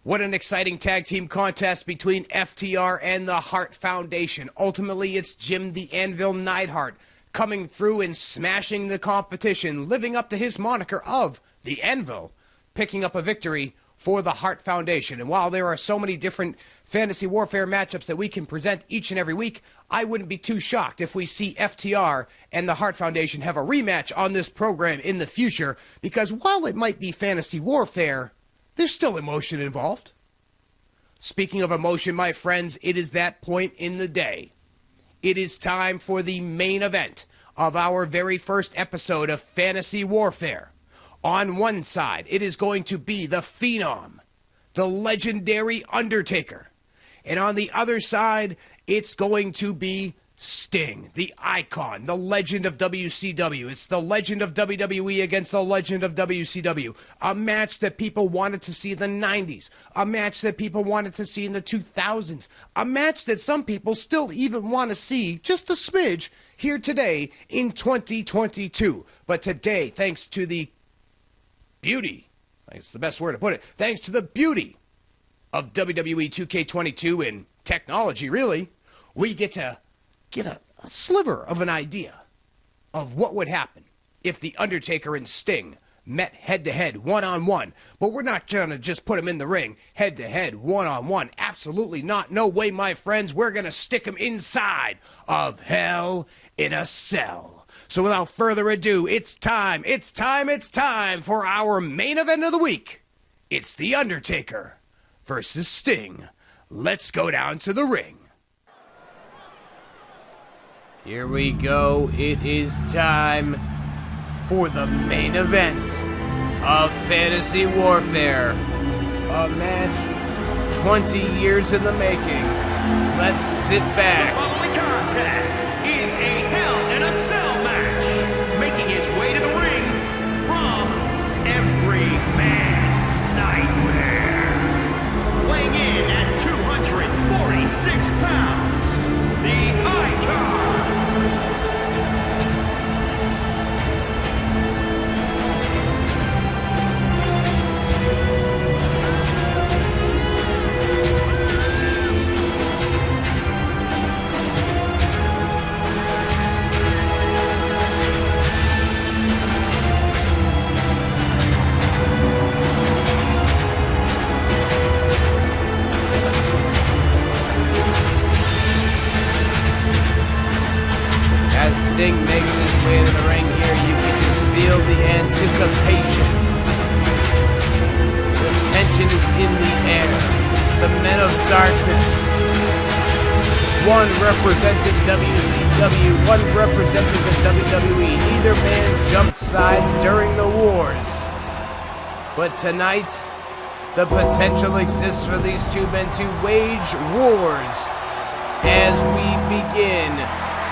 What an exciting tag team contest between FTR and the Hart Foundation. Ultimately, it's Jim the Anvil Neidhart coming through and smashing the competition, living up to his moniker of the Anvil, picking up a victory for the Hart Foundation. And while there are so many different fantasy warfare matchups that we can present each and every week, I wouldn't be too shocked if we see FTR and the Hart Foundation have a rematch on this program in the future, because while it might be fantasy warfare, there's still emotion involved. Speaking of emotion, my friends, it is that point in the day. It is time for the main event of our very first episode of Fantasy Warfare. On one side, it is going to be the Phenom, the legendary Undertaker. And on the other side, it's going to be Sting, the icon, the legend of WCW. It's the legend of WWE against the legend of WCW. A match that people wanted to see in the 90s. A match that people wanted to see in the 2000s. A match that some people still even want to see just a smidge here today in 2022. But today, thanks to the beauty, I think it's the best word to put it, thanks to the beauty of WWE 2K22 and technology, really, we get to get a sliver of an idea of what would happen if the Undertaker and Sting met head-to-head, one-on-one. But we're not going to just put them in the ring head-to-head, one-on-one. Absolutely not. No way, my friends. We're going to stick them inside of Hell in a Cell. So without further ado, it's time for our main event of the week. It's The Undertaker versus Sting. Let's go down to the ring. Here we go. It is time for the main event of Fantasy Warfare. A match 20 years in the making. Let's sit back. The following contest is a Hell in a Cell match, making his way to the ring from every man's nightmare. Weighing in at 246 pounds, the icon. Sting makes his way to the ring here. You can just feel the anticipation. The tension is in the air. The Men of Darkness. One represented WCW, one represented the WWE. Neither man jumped sides during the wars. But tonight, the potential exists for these two men to wage wars as we begin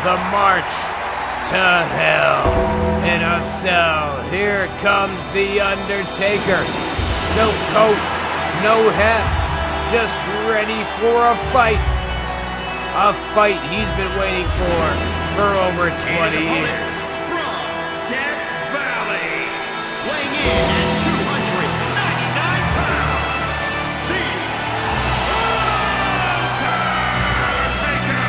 the march to Hell in a Cell. Here comes The Undertaker. No coat, no hat, just ready for a fight. A fight he's been waiting for over 20 years. From Death Valley, weighing in at 299 pounds, The Undertaker!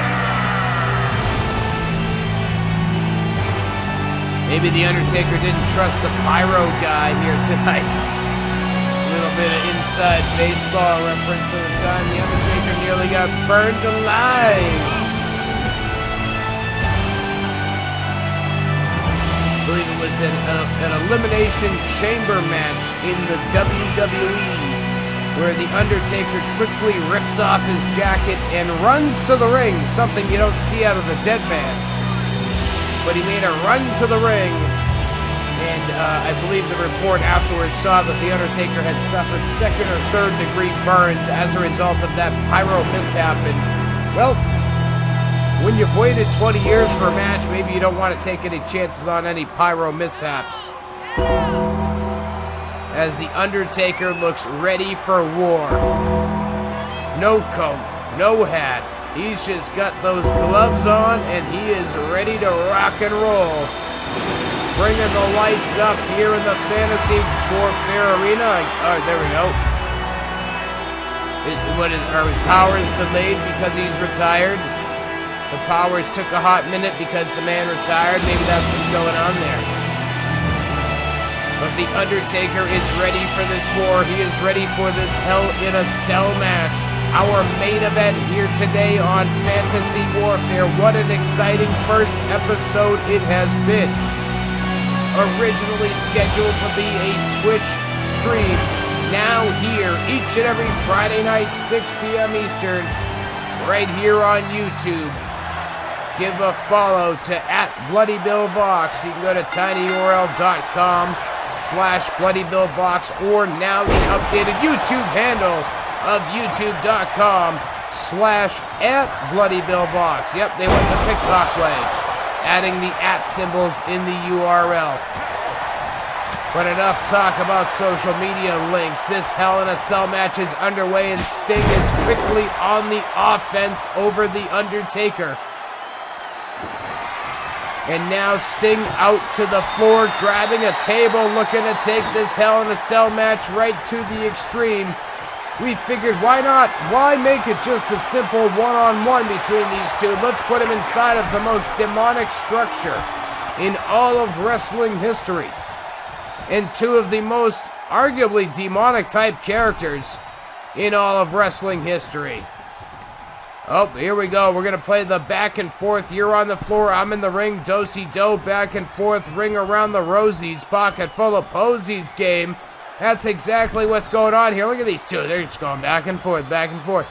Maybe The Undertaker didn't trust the pyro guy here tonight. A little bit of inside baseball reference to the time The Undertaker nearly got burned alive. I believe it was an elimination chamber match in the WWE where The Undertaker quickly rips off his jacket and runs to the ring, something you don't see out of the dead man. But he made a run to the ring, and I believe the report afterwards saw that The Undertaker had suffered second or third degree burns as a result of that pyro mishap. And, well, when you've waited 20 years for a match, maybe you don't want to take any chances on any pyro mishaps. As The Undertaker looks ready for war. No coat, no hat. He's just got those gloves on, and he is ready to rock and roll. Bringing the lights up here in the Fantasy Warfare Arena. Oh, there we go. Are his powers delayed because he's retired? The powers took a hot minute because the man retired. Maybe that's what's going on there. But The Undertaker is ready for this war. He is ready for this Hell in a Cell match. Our main event here today on Fantasy Warfare. What an exciting first episode it has been. Originally scheduled to be a Twitch stream. Now here, each and every Friday night, 6 p.m. Eastern, right here on YouTube. Give a follow to @BloodyBillVox. You can go to tinyurl.com/BloodyBillVox or now the updated YouTube handle of youtube.com/@BloodyBillVox. Yep, they went the TikTok way, adding the @ in the URL. But enough talk about social media links. This Hell in a Cell match is underway and Sting is quickly on the offense over The Undertaker. And now Sting out to the floor, grabbing a table, looking to take this Hell in a Cell match right to the extreme. We figured, why not? Why make it just a simple one-on-one between these two? Let's put him inside of the most demonic structure in all of wrestling history. And two of the most arguably demonic type characters in all of wrestling history. Oh, here we go. We're going to play the back and forth. You're on the floor. I'm in the ring. Do-si-do, back and forth. Ring around the rosies. Pocket full of posies game. That's exactly what's going on here. Look at these two. They're just going back and forth, back and forth.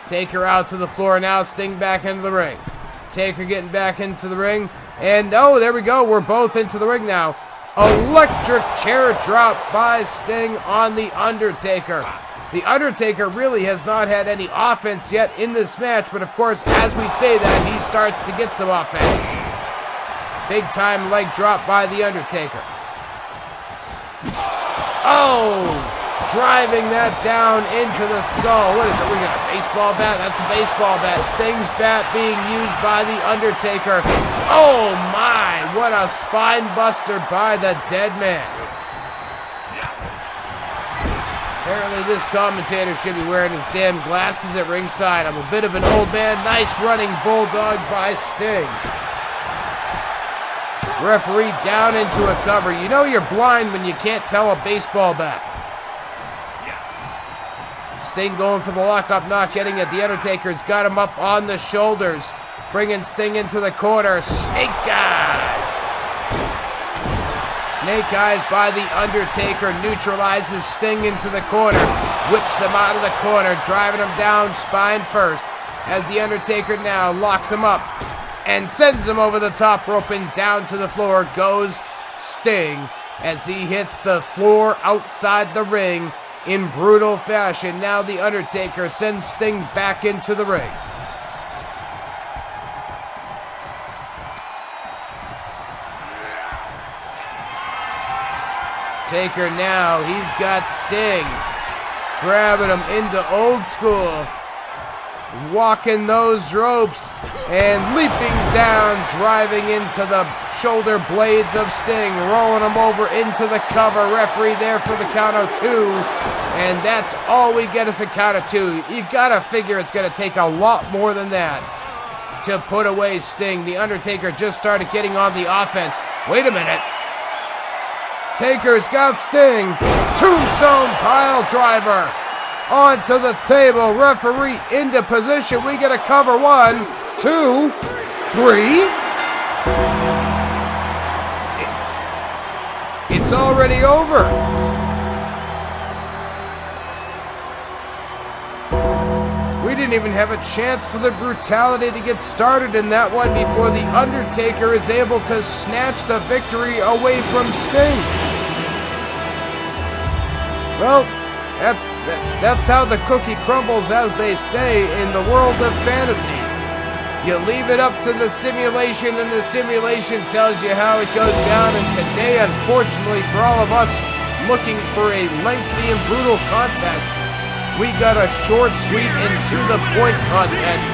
Taker out to the floor now. Sting back into the ring. Taker getting back into the ring. And, oh, there we go. We're both into the ring now. Electric chair drop by Sting on The Undertaker. The Undertaker really has not had any offense yet in this match, but of course, as we say that, he starts to get some offense. Big time leg drop by The Undertaker. Oh! Driving that down into the skull. What is it? We got a baseball bat? That's a baseball bat. Sting's bat being used by The Undertaker. Oh my! What a spine buster by the dead man. Apparently this commentator should be wearing his damn glasses at ringside. I'm a bit of an old man. Nice running bulldog by Sting. Referee down into a cover. You know you're blind when you can't tell a baseball bat. Sting going for the lockup, not getting it. The Undertaker's got him up on the shoulders. Bringing Sting into the corner. Snake Eyes. Snake Eyes by The Undertaker. Neutralizes Sting into the corner. Whips him out of the corner. Driving him down spine first. As The Undertaker now locks him up. And sends him over the top rope and down to the floor goes Sting. As he hits the floor outside the ring. In brutal fashion, now The Undertaker sends Sting back into the ring. Taker now, he's got Sting. Grabbing him into old school. Walking those ropes and leaping down, driving into the shoulder blades of Sting, rolling him over into the cover. Referee there for the count of 2, and that's all we get is the count of 2. You gotta figure it's gonna take a lot more than that to put away Sting. The Undertaker just started getting on the offense. Wait a minute. Taker's got Sting. Tombstone pile driver onto the table. Referee into position. We get a cover. 1, 2, 3. It's already over. We didn't even have a chance for the brutality to get started in that one before The Undertaker is able to snatch the victory away from Sting. Well, that's how the cookie crumbles, as they say in the world of fantasy. You leave it up to the simulation, and the simulation tells you how it goes down. And today, unfortunately for all of us looking for a lengthy and brutal contest, we got a short, sweet, and to-the-point contest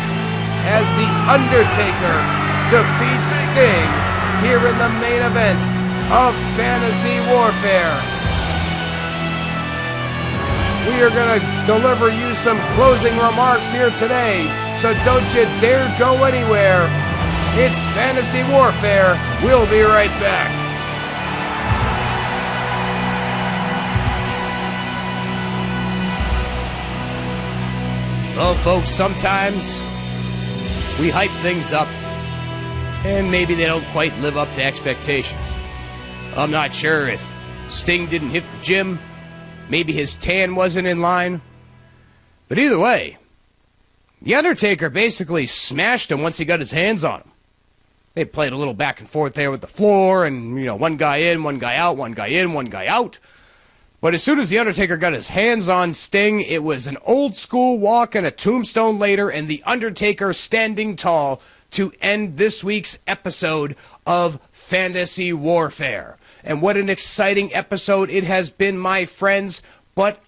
as The Undertaker defeats Sting here in the main event of Fantasy Warfare. we are going to deliver you some closing remarks here today. So don't you dare go anywhere. It's Fantasy Warfare. We'll be right back. Well, folks, sometimes we hype things up, and maybe they don't quite live up to expectations. I'm not sure if Sting didn't hit the gym, maybe his tan wasn't in line, but either way, The Undertaker basically smashed him once he got his hands on him. They played a little back and forth there with the floor, and, one guy in, one guy out, one guy in, one guy out. But as soon as The Undertaker got his hands on Sting, it was an old school walk and a tombstone later, and The Undertaker standing tall to end this week's episode of Fantasy Warfare. And what an exciting episode it has been, my friends. But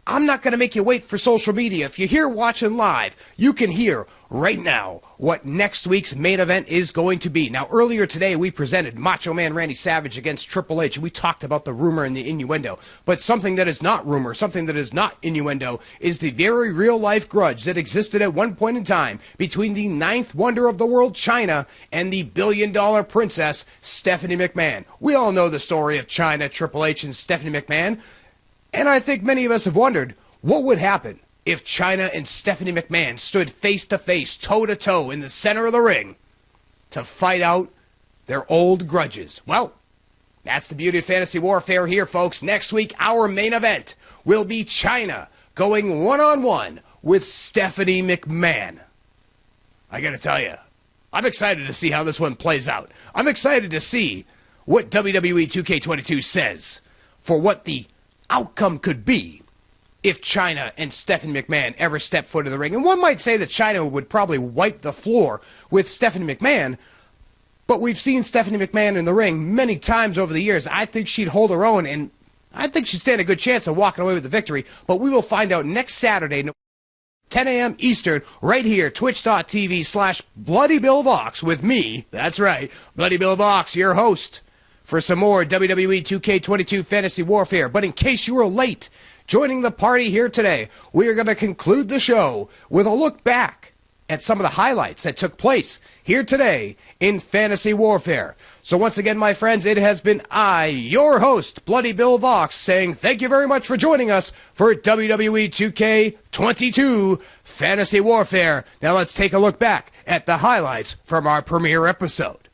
I'm not going to make you wait for social media. If you're here watching live, you can hear right now what next week's main event is going to be. Now, earlier today, we presented Macho Man Randy Savage against Triple H, and we talked about the rumor and the innuendo. But something that is not rumor, something that is not innuendo, is the very real-life grudge that existed at one point in time between the ninth wonder of the world, China, and the billion-dollar princess, Stephanie McMahon. We all know the story of China, Triple H, and Stephanie McMahon. And I think many of us have wondered, what would happen if China and Stephanie McMahon stood face-to-face, toe-to-toe in the center of the ring to fight out their old grudges? Well, that's the beauty of Fantasy Warfare here, folks. Next week, our main event will be China going one-on-one with Stephanie McMahon. I gotta tell you, I'm excited to see how this one plays out. I'm excited to see what WWE 2K22 says for what the outcome could be if China and Stephanie McMahon ever step foot in the ring. And one might say that China would probably wipe the floor with Stephanie McMahon, but we've seen Stephanie McMahon in the ring many times over the years. I think she'd hold her own, and I think she'd stand a good chance of walking away with the victory. But we will find out next Saturday, 10 a.m. Eastern, right here, twitch.tv/BloodyBillVox with me, that's right, Bloody Bill Vox, your host, for some more WWE 2K22 Fantasy Warfare. But in case you were late joining the party here today, we are going to conclude the show with a look back at some of the highlights that took place here today in Fantasy Warfare. So once again, my friends, it has been I, your host, Bloody Bill Vox, saying thank you very much for joining us for WWE 2K22 Fantasy Warfare. Now let's take a look back at the highlights from our premiere episode.